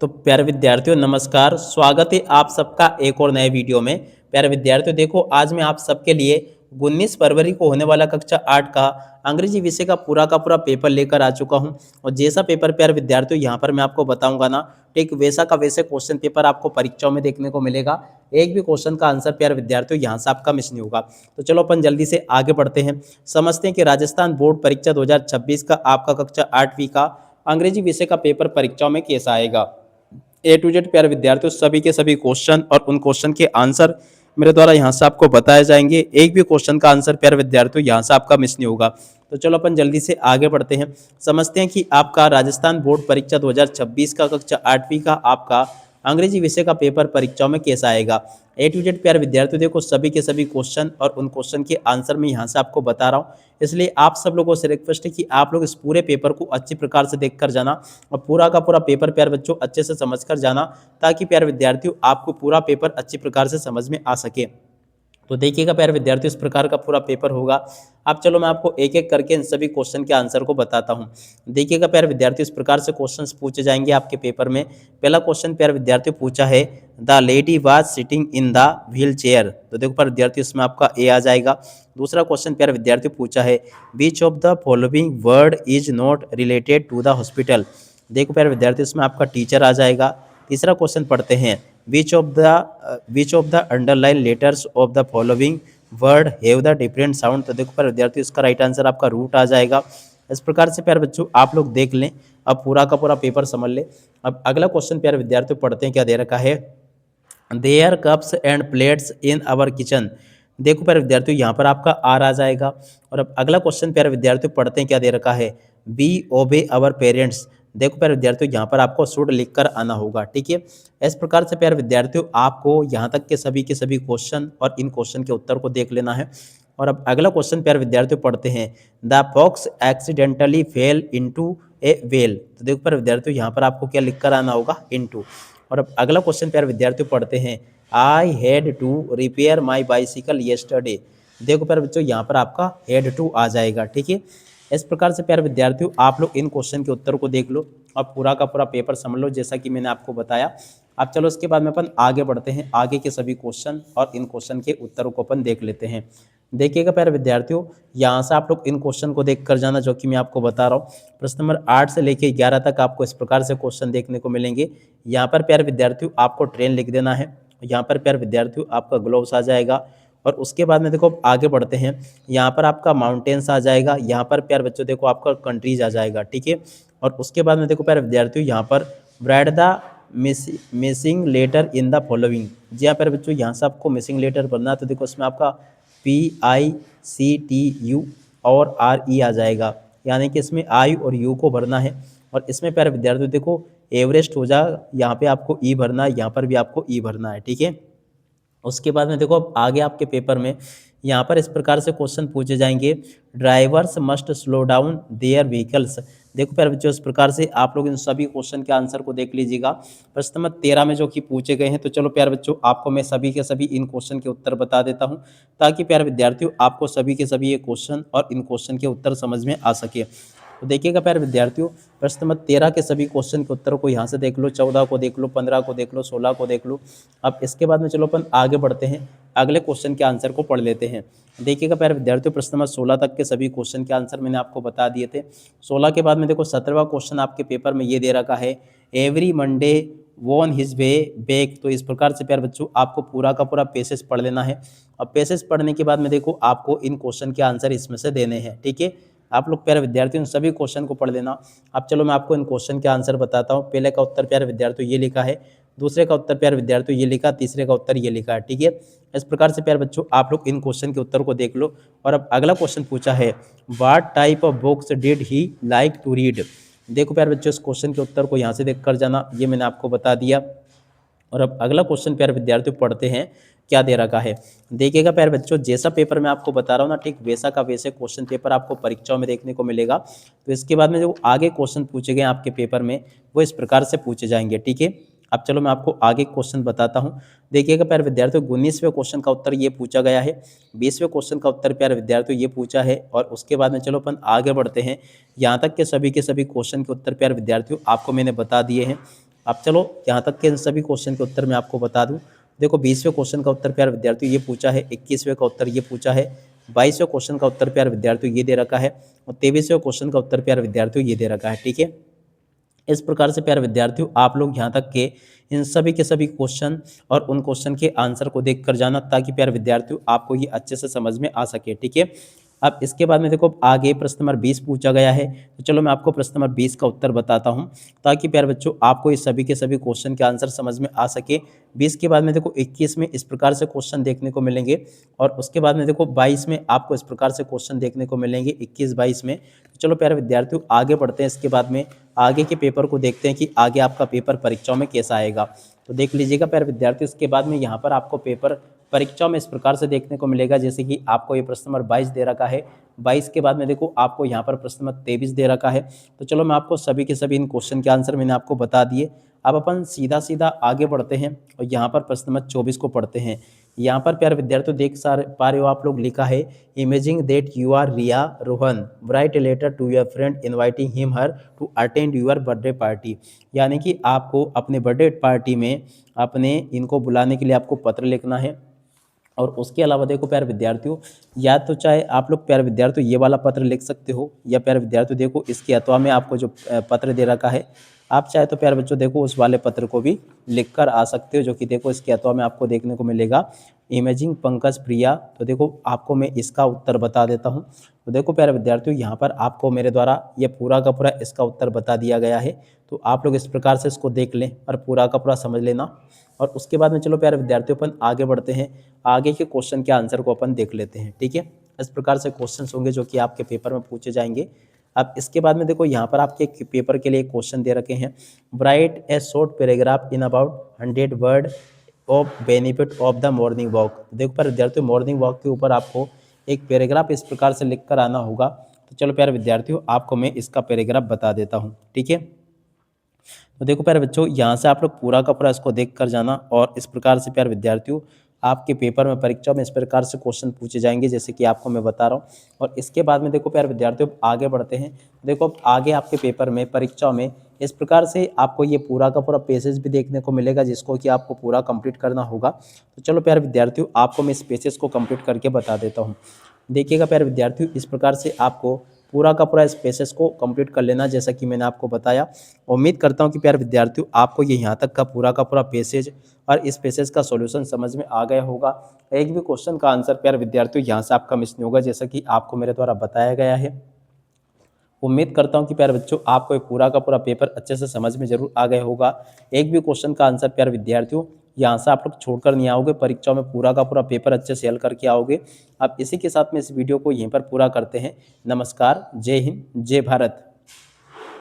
तो प्यारे विद्यार्थियों नमस्कार, स्वागत है आप सबका एक और नए वीडियो में। प्यारे विद्यार्थियों देखो, आज मैं आप सबके लिए 19 फरवरी को होने वाला कक्षा 8 का अंग्रेजी विषय का पूरा पेपर लेकर आ चुका हूं। और जैसा पेपर प्यारे विद्यार्थियों यहाँ पर मैं आपको बताऊंगा ना, ठीक वैसा का वैसे क्वेश्चन पेपर आपको परीक्षाओं में देखने को मिलेगा। एक भी क्वेश्चन का आंसर प्यारे विद्यार्थियों यहाँ से आपका मिस नहीं होगा। तो चलो अपन जल्दी से आगे बढ़ते हैं, समझते हैं कि राजस्थान बोर्ड परीक्षा 2026 का आपका कक्षा 8वीं का अंग्रेजी विषय का पेपर परीक्षाओं में कैसा आएगा। A to Z प्यारे विद्यार्थियों सभी के सभी क्वेश्चन और उन क्वेश्चन के आंसर मेरे द्वारा यहाँ से आपको बताए जाएंगे। एक भी क्वेश्चन का आंसर प्यारे विद्यार्थियों यहाँ से आपका मिस नहीं होगा। तो चलो अपन जल्दी से आगे बढ़ते हैं, समझते हैं कि आपका राजस्थान बोर्ड परीक्षा 2026 का कक्षा 8वीं का आपका अंग्रेजी विषय का पेपर परीक्षाओं में कैसा आएगा। A to Z प्यारे विद्यार्थियों देखो, सभी के सभी क्वेश्चन और उन क्वेश्चन के आंसर मैं यहाँ से आपको बता रहा हूँ। इसलिए आप सब लोगों से रिक्वेस्ट है कि आप लोग इस पूरे पेपर को अच्छी प्रकार से देख कर जाना और पूरा का पूरा पेपर प्यारे बच्चों अच्छे से समझ कर जाना, ताकि प्यारे विद्यार्थियों आपको पूरा पेपर अच्छी प्रकार से समझ में आ सके। तो देखिएगा प्यारे विद्यार्थियों, इस प्रकार का पूरा पेपर होगा। अब चलो मैं आपको एक एक करके इन सभी क्वेश्चन के आंसर को बताता हूँ। देखिएगा प्यारे विद्यार्थियों, इस प्रकार से क्वेश्चंस पूछे जाएंगे आपके पेपर में। पहला क्वेश्चन प्यारे विद्यार्थियों पूछा है, the lady was sitting in the wheel chair. तो देखो प्यारे विद्यार्थियों, इसमें आपका ए आ जाएगा। दूसरा क्वेश्चन प्यारे विद्यार्थियों पूछा है, which of the following word is not related to the hospital. देखो प्यारे विद्यार्थियों, इसमें आपका टीचर आ जाएगा। तीसरा क्वेश्चन पढ़ते हैं, which of the underline letters of the following word have the different sound. तो देखो प्यारे विद्यार्थियों, इसका राइट आंसर आपका रूट आ जाएगा। इस प्रकार से प्यारे बच्चों आप लोग देख लें, अब पूरा का पूरा पेपर समझ लें। अब अगला क्वेश्चन प्यारे विद्यार्थियों पढ़ते हैं, क्या दे रखा है, there cups and plates in our kitchen. देखो प्यारे विद्यार्थियों, यहाँ पर आपका आर आ जाएगा। और अब अगला क्वेश्चन प्यारे विद्यार्थियों पढ़ते हैं, क्या दे रखा है, बी ओबे आवर पेरेंट्स। देखो प्यारे विद्यार्थियों, यहाँ पर आपको शुड लिख कर आना होगा। ठीक है, इस प्रकार से प्यारे विद्यार्थियों आपको यहाँ तक के सभी क्वेश्चन और इन क्वेश्चन के उत्तर को देख लेना है। और अब अगला क्वेश्चन प्यारे विद्यार्थियों पढ़ते हैं, the fox accidentally fell into a well. तो देखो प्यारे विद्यार्थियों, यहाँ पर आपको क्या लिख कर आना होगा, इनटू। और अब अगला क्वेश्चन प्यारे विद्यार्थियों पढ़ते हैं, I had to repair my bicycle yesterday. देखो प्यारे बच्चों, यहाँ पर आपका हैड टू आ जाएगा। ठीक है, इस प्रकार से प्यारे विद्यार्थियों आप लोग इन क्वेश्चन के उत्तर को देख लो और पूरा का पूरा पेपर समझ लो, जैसा कि मैंने आपको बताया। अब चलो इसके बाद में अपन आगे बढ़ते हैं, आगे के सभी क्वेश्चन और इन क्वेश्चन के उत्तरों को अपन देख लेते हैं। देखिएगा प्यारे विद्यार्थियों, यहाँ से आप लोग इन क्वेश्चन को देख कर जाना, जो कि मैं आपको बता रहा हूँ। प्रश्न नंबर 8 से लेकर 11 तक आपको इस प्रकार से क्वेश्चन देखने को मिलेंगे। यहाँ पर प्यारे विद्यार्थियों आपको ट्रेन लिख देना है। यहाँ पर प्यारे विद्यार्थियों आपका ग्लोव्स आ जाएगा। और उसके बाद में देखो आगे बढ़ते हैं, यहाँ पर आपका माउंटेन्स आ जाएगा। यहाँ पर प्यारे बच्चों देखो आपका कंट्रीज आ जाएगा। ठीक है, और उसके बाद में देखो प्यारे विद्यार्थियों यहाँ पर write the missing letter in the following. जी हाँ प्यारे बच्चों, यहाँ से आपको मिसिंग लेटर बनना है। तो देखो इसमें आपका PICTU और RE आ जाएगा, यानी कि इसमें I और U को भरना है। और इसमें प्यारे विद्यार्थियों देखो एवरेस्ट हो जाएगा, यहाँ पे आपको E भरना है, यहाँ पर भी आपको E भरना है। ठीक है, उसके बाद में देखो अब आगे आपके पेपर में यहाँ पर इस प्रकार से क्वेश्चन पूछे जाएंगे, drivers must slow down their vehicles. देखो प्यारे बच्चों, इस प्रकार से आप लोग इन सभी क्वेश्चन के आंसर को देख लीजिएगा। प्रश्न नंबर 13 में जो कि पूछे गए हैं। तो चलो प्यारे बच्चों आपको मैं सभी के सभी इन क्वेश्चन के उत्तर बता देता हूँ, ताकि प्यारे विद्यार्थियों आपको सभी के सभी ये क्वेश्चन और इन क्वेश्चन के उत्तर समझ में आ सके। तो देखिएगा प्यारे विद्यार्थियों, प्रश्न नंबर 13 के सभी क्वेश्चन के उत्तर को यहाँ से देख लो, 14 को देख लो, 15 को देख लो, 16 को देख लो। अब इसके बाद में चलो अपन आगे बढ़ते हैं, अगले क्वेश्चन के आंसर को पढ़ लेते हैं। देखिएगा प्यारे विद्यार्थियों, प्रश्न नंबर 16 तक के सभी क्वेश्चन के आंसर मैंने आपको बता दिए थे। 16 के बाद में देखो 17वां क्वेश्चन आपके पेपर में ये दे रखा है, every Monday won his way back. तो इस प्रकार से प्यारे बच्चों आपको पूरा का पूरा पैसेज पढ़ लेना है। और पैसेज पढ़ने के बाद में देखो आपको इन क्वेश्चन के आंसर इसमें से देने हैं। ठीक है, आप लोग प्यारे विद्यार्थियों सभी क्वेश्चन को पढ़ लेना। अब चलो मैं आपको इन क्वेश्चन के आंसर बताता हूँ। पहले का उत्तर प्यारे विद्यार्थियों ये लिखा है, दूसरे का उत्तर प्यारे विद्यार्थियों ये लिखा, तीसरे का उत्तर ये लिखा है। ठीक है, इस प्रकार से प्यारे बच्चों आप लोग इन क्वेश्चन के उत्तर को देख लो। और अब अगला क्वेश्चन पूछा है, what type of books did he like to read. देखो प्यारे बच्चों, इस क्वेश्चन के उत्तर को यहाँ से देख कर जाना, ये मैंने आपको बता दिया। और अब अगला क्वेश्चन प्यारे विद्यार्थियों पढ़ते हैं, क्या दे रखा है। देखिएगा प्यारे बच्चों, जैसा पेपर मैं आपको बता रहा हूँ ना, ठीक वैसा का वैसे क्वेश्चन पेपर आपको परीक्षाओं में देखने को मिलेगा। तो इसके बाद में जो आगे क्वेश्चन पूछे गए आपके पेपर में वो इस प्रकार से पूछे जाएंगे। ठीक है, अब चलो मैं आपको आगे क्वेश्चन बताता हूँ। देखिएगा प्यारे विद्यार्थियों, 19वें क्वेश्चन का उत्तर ये पूछा गया है, 20वें क्वेश्चन का उत्तर प्यारे विद्यार्थियों ये पूछा है। और उसके बाद में चलो अपन आगे बढ़ते हैं, यहाँ तक के सभी क्वेश्चन के उत्तर प्यारे विद्यार्थियों आपको मैंने बता दिए हैं। अब चलो यहाँ तक के इन सभी क्वेश्चन के उत्तर मैं आपको बता दूं। देखो 20वें क्वेश्चन का उत्तर प्यारे विद्यार्थियों ये पूछा है, 21वें का उत्तर ये पूछा है, 22वें क्वेश्चन का उत्तर प्यारे विद्यार्थियों ये दे रखा है और 23वें क्वेश्चन का उत्तर प्यारे विद्यार्थियों ये दे रखा है। ठीक है, इस प्रकार से प्यारे विद्यार्थियों आप लोग यहाँ तक के इन सभी के सभी क्वेश्चन और उन क्वेश्चन के आंसर को देख कर जाना, ताकि प्यारे विद्यार्थियों आपको ये अच्छे से समझ में आ सके। ठीक है, अब इसके बाद में देखो आगे प्रश्न नंबर 20 पूछा गया है, तो चलो मैं आपको प्रश्न नंबर 20 का उत्तर बताता हूँ, ताकि प्यारे बच्चों आपको ये सभी के सभी क्वेश्चन के आंसर समझ में आ सके। 20 के बाद में देखो 21 में इस प्रकार से क्वेश्चन देखने को मिलेंगे और उसके बाद में देखो 22 में आपको इस प्रकार से क्वेश्चन देखने को मिलेंगे, 21-22 में। तो चलो प्यारे विद्यार्थियों आगे बढ़ते हैं, इसके बाद में आगे के पेपर को देखते हैं कि आगे आपका पेपर परीक्षाओं में कैसा आएगा। तो देख लीजिएगा प्यारे विद्यार्थियों, इसके बाद में यहाँ पर आपको पेपर परीक्षाओं में इस प्रकार से देखने को मिलेगा, जैसे कि आपको ये प्रश्न नंबर 22 दे रखा है, 22 के बाद में देखो आपको यहाँ पर प्रश्न नंबर 23 दे रखा है। तो चलो मैं आपको सभी के सभी इन क्वेश्चन के आंसर मैंने आपको बता दिए। अब अपन सीधा सीधा आगे बढ़ते हैं और यहाँ पर प्रश्न नंबर 24 को पढ़ते हैं। यहाँ पर प्यारे विद्यार्थियों देख पा रहे हो आप लोग, लिखा है imagining that you are Riya Rohan, write a letter to your friend inviting him her to attend your birthday party. यानी कि आपको अपने बर्थडे पार्टी में अपने इनको बुलाने के लिए आपको पत्र लिखना है। और उसके अलावा देखो प्यारे विद्यार्थियों, या तो चाहे आप लोग प्यारे विद्यार्थियों ये वाला पत्र लिख सकते हो, या प्यारे विद्यार्थियों देखो इसके अथवा में आपको जो पत्र दे रखा है, आप चाहे तो प्यारे बच्चों देखो उस वाले पत्र को भी लिख कर आ सकते हो, जो कि देखो इसके अथवा में आपको देखने को मिलेगा इमेजिंग पंकज प्रिया। तो देखो आपको मैं इसका उत्तर बता देता हूँ। तो देखो प्यारे विद्यार्थियों यहाँ पर आपको मेरे द्वारा ये पूरा का पूरा इसका उत्तर बता दिया गया है। तो आप लोग इस प्रकार से इसको देख लें और पूरा का पूरा समझ लेना। और उसके बाद में चलो प्यारे विद्यार्थियों अपन आगे बढ़ते हैं, आगे के क्वेश्चन के आंसर को अपन देख लेते हैं। ठीक है, इस प्रकार से क्वेश्चंस होंगे जो कि आपके पेपर में पूछे जाएंगे। अब इसके बाद में देखो यहाँ पर आपके पेपर के लिए क्वेश्चन दे रखे हैं, right A short paragraph in about 100 word of benefit of the morning walk. देखो प्यारे विद्यार्थियों मॉर्निंग वॉक के ऊपर आपको एक पैराग्राफ इस प्रकार से लिख कर आना होगा। तो चलो प्यारे विद्यार्थियों आपको मैं इसका पैराग्राफ बता देता हूँ। ठीक है, तो देखो प्यारे बच्चों यहाँ से आप लोग पूरा का पूरा इसको देख कर जाना, और इस प्रकार से प्यारे विद्यार्थियों आपके पेपर में परीक्षा में इस प्रकार से क्वेश्चन पूछे जाएंगे, जैसे कि आपको मैं बता रहा हूँ। और इसके बाद में देखो प्यारे विद्यार्थियों आगे बढ़ते हैं। देखो आगे आपके पेपर में परीक्षा में इस प्रकार से आपको ये पूरा का पूरा पेजेस भी देखने को मिलेगा, जिसको कि आपको पूरा कंप्लीट करना होगा। तो चलो प्यारे विद्यार्थियों आपको मैं इस पेजेस को कंप्लीट करके बता देता हूँ। देखिएगा प्यारे विद्यार्थियों, इस प्रकार से आपको पूरा का पूरा इस पेसेस को कंप्लीट कर लेना, जैसा कि मैंने आपको बताया। उम्मीद करता हूं कि प्यारे विद्यार्थियों आपको ये यहाँ तक का पूरा पेसेज और इस पेसेज का सॉल्यूशन समझ में आ गया होगा। एक भी क्वेश्चन का आंसर प्यारे विद्यार्थियों यहाँ से आपका मिस नहीं होगा, जैसा कि आपको मेरे द्वारा बताया गया है। उम्मीद करता हूं कि प्यारे बच्चों आपको ये पूरा का पूरा पेपर अच्छे से समझ में जरूर आ गया होगा। एक भी क्वेश्चन का आंसर प्यारे विद्यार्थियों यहाँ से आप लोग छोड़कर नहीं आओगे, परीक्षाओं में पूरा का पूरा पेपर अच्छे से हल करके आओगे। अब इसी के साथ में इस वीडियो को यहीं पर पूरा करते हैं। नमस्कार, जय हिंद, जय भारत।